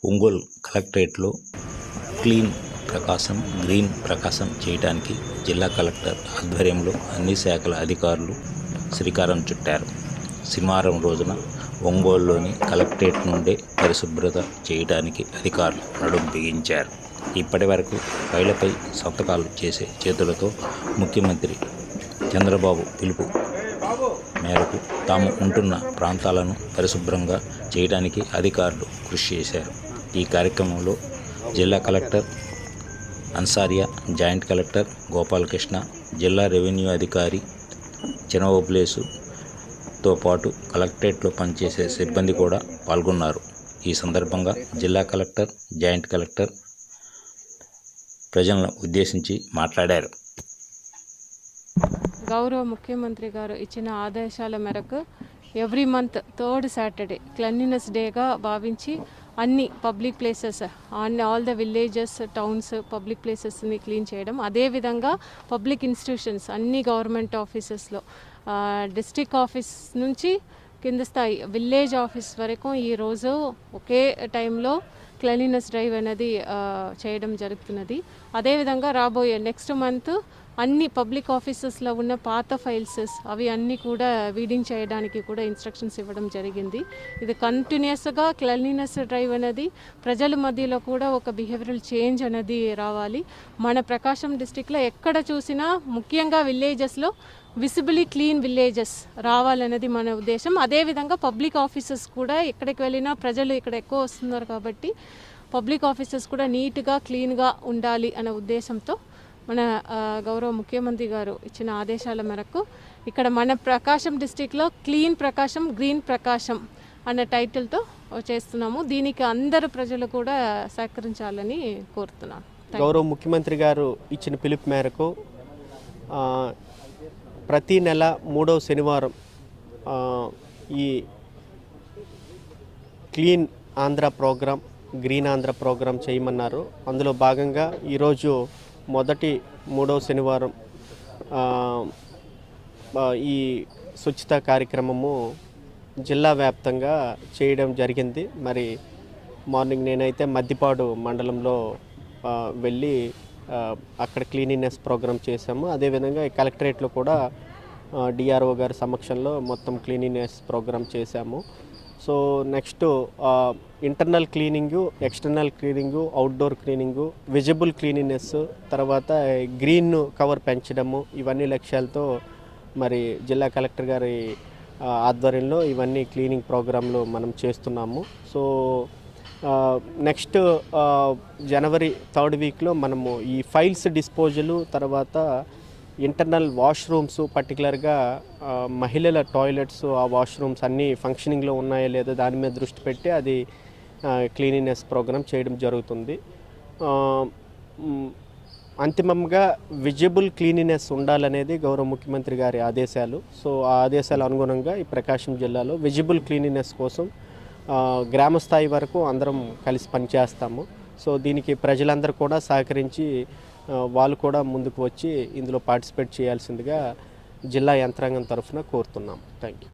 ఒంగోలు కలెక్టరేట్లో క్లీన్ ప్రకాశం, గ్రీన్ ప్రకాశం చేయడానికి జిల్లా కలెక్టర్ ఆధ్వర్యంలో అన్ని శాఖల అధికారులు శ్రీకారం చుట్టారు. శనివారం రోజున ఒంగోలులోని కలెక్టరేట్ నుండే పరిశుభ్రత చేయడానికి అధికారులు నడుం బిగించారు. ఇప్పటి వరకు ఫైళ్లపై సంతకాలు చేసే చేతులతో ముఖ్యమంత్రి చంద్రబాబు పిలుపు మేరకు తాము ఉంటున్న ప్రాంతాలను పరిశుభ్రంగా చేయడానికి అధికారులు కృషి చేశారు. ఈ కార్యక్రమంలో జిల్లా collector Ansaria, joint collector Gopalakrishna, జిల్లా రెవెన్యూ అధికారి చినఓబ్లేసుతో పాటు కలెక్టరేట్లో పనిచేసే సిబ్బంది కూడా పాల్గొన్నారు. ఈ సందర్భంగా జిల్లా కలెక్టర్, జాయింట్ కలెక్టర్ ప్రజలను ఉద్దేశించి మాట్లాడారు. గౌరవ ముఖ్యమంత్రి గారు ఇచ్చిన ఆదేశాల మేరకు every month 3rd Saturday cleanliness డేగా భావించి అన్ని public places all the villages, towns, public ప్లేసెస్ని క్లీన్ చేయడం, అదేవిధంగా పబ్లిక్ ఇన్స్టిట్యూషన్స్ అన్ని గవర్నమెంట్ ఆఫీసెస్లో డిస్ట్రిక్ట్ ఆఫీస్ నుంచి కింద స్థాయి విలేజ్ ఆఫీస్ వరకు ఈరోజు ఒకే టైంలో క్లెన్లీనెస్ డ్రైవ్ అనేది చేయడం జరుగుతున్నది. అదేవిధంగా రాబోయే నెక్స్ట్ మంత్ అన్ని పబ్లిక్ ఆఫీసెస్లో ఉన్న పాత ఫైల్స్ అవి అన్నీ కూడా వీడింగ్ చేయడానికి కూడా ఇన్స్ట్రక్షన్స్ ఇవ్వడం జరిగింది. ఇది కంటిన్యూస్గా క్లెన్లీనెస్ డ్రైవ్ అనేది ప్రజల మధ్యలో కూడా ఒక బిహేవియరల్ చేంజ్ అనేది రావాలి. మన ప్రకాశం డిస్టిక్లో ఎక్కడ చూసినా ముఖ్యంగా విలేజెస్లో విజిబిలీ క్లీన్ విలేజెస్ రావాలనేది మన ఉద్దేశం. అదేవిధంగా పబ్లిక్ ఆఫీసెస్ కూడా ఎక్కడికి వెళ్ళినా ప్రజలు ఇక్కడ ఎక్కువ వస్తున్నారు కాబట్టి పబ్లిక్ ఆఫీసెస్ కూడా నీట్గా క్లీన్గా ఉండాలి అనే ఉద్దేశంతో మన గౌరవ ముఖ్యమంత్రి గారు ఇచ్చిన ఆదేశాల మేరకు ఇక్కడ మన ప్రకాశం డిస్టిక్లో క్లీన్ ప్రకాశం, గ్రీన్ ప్రకాశం అనే టైటిల్తో చేస్తున్నాము. దీనికి అందరు ప్రజలు కూడా సహకరించాలని కోరుతున్నాను. గౌరవ ముఖ్యమంత్రి గారు ఇచ్చిన పిలుపు మేరకు ప్రతి నెల 3వ శనివారం ఈ clean Andhra programme, green Andhra programme చేయమన్నారు. అందులో భాగంగా ఈరోజు మొదటి 3వ శనివారం ఈ స్వచ్ఛత కార్యక్రమము జిల్లా వ్యాప్తంగా చేయడం జరిగింది. మరి మార్నింగ్ నేనైతే మద్దిపాడు మండలంలో వెళ్ళి అక్కడ క్లీనినెస్ ప్రోగ్రాం చేశాము. అదేవిధంగా ఈ కలెక్టరేట్లో కూడా డిఆర్ఓ గారి సమక్షంలో మొత్తం క్లీనినెస్ ప్రోగ్రాం చేశాము. So next internal cleaning, external cleaning, outdoor cleaning, visible cleanliness, తర్వాత గ్రీన్ కవర్ పెంచడము, ఇవన్నీ లక్ష్యాలతో మరి జిల్లా కలెక్టర్ గారి ఆధ్వర్యంలో ఇవన్నీ క్లీనింగ్ ప్రోగ్రాంలు మనం చేస్తున్నాము. సో నెక్స్ట్ జనవరి 3rd వీక్లో మనము ఈ ఫైల్స్ డిస్పోజలు, తర్వాత ఇంటర్నల్ వాష్రూమ్స్, పర్టికులర్గా మహిళల టాయిలెట్స్, ఆ వాష్రూమ్స్ అన్నీ ఫంక్షనింగ్లో ఉన్నాయో లేదో దాని మీద దృష్టి పెట్టి అది క్లీనినెస్ ప్రోగ్రామ్ చేయడం జరుగుతుంది. అంతిమంగా విజిబుల్ క్లీనినెస్ ఉండాలనేది గౌరవ ముఖ్యమంత్రి గారి ఆదేశాలు. సో ఆ ఆదేశాల అనుగుణంగా ఈ ప్రకాశం జిల్లాలో విజిబుల్ క్లీనినెస్ కోసం గ్రామ స్థాయి వరకు అందరం కలిసి పనిచేస్తాము. సో దీనికి ప్రజలందరూ కూడా సహకరించి వాళ్ళు కూడా ముందుకు వచ్చి ఇందులో పార్టిసిపేట్ చేయాల్సిందిగా జిల్లా యంత్రాంగం తరఫున కోరుతున్నాం. Thank you.